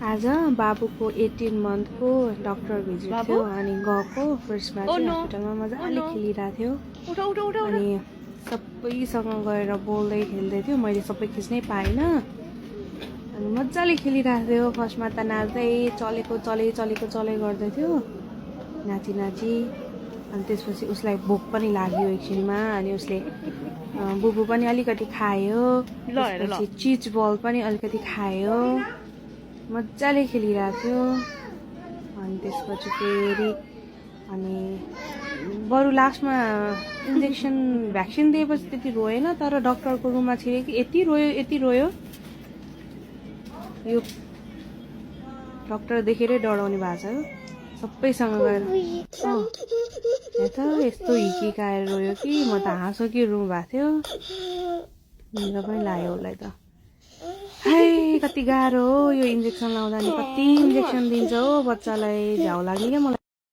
आज बाबुको 18 मन्थको डक्टर भिजिट थियो अनि गएको फर्स्टमा चाहिँ हस्पिटलमा मजाले खेलिरहेको थियो अनि सबैसँग गएर बोल्दै खेल्दै थियो। मैले सबै खिच्नै पाइनँ अनि मजाले खेलिरहेको थियो। फर्स्टमा त नाच्दै चले गर्दै थियो नाची अनि त्यसपछि उसलाई भोक पनि लाग्यो एकछिनमा अनि उसले बुबु पनि अलिकति खायो, त्यसपछि चिज बल पनि अलिकति खायो, मजाले खेलिरहेको थियो। अनि त्यसपछि फेरि अनि बरु लास्टमा इन्जेक्सन भ्याक्सिन दिएपछि त्यति रोएन, तर डक्टरको रुममा छिरे कि यति रोयो यो डक्टर देखेरै डराउने भएको छ। सबैसँग गएर त यस्तो हिकिकाएर रोयो कि म त हाँसो कि रुनु भएको थियो। निन्द्रा पनि लाग्यो उसलाई त। हाय कति गाह्रो हो यो इन्जेक्सन लाउँदा नि, कति इन्जेक्सन दिन्छ हो बच्चालाई, झ्याउ लाग्यो क्या मलाई।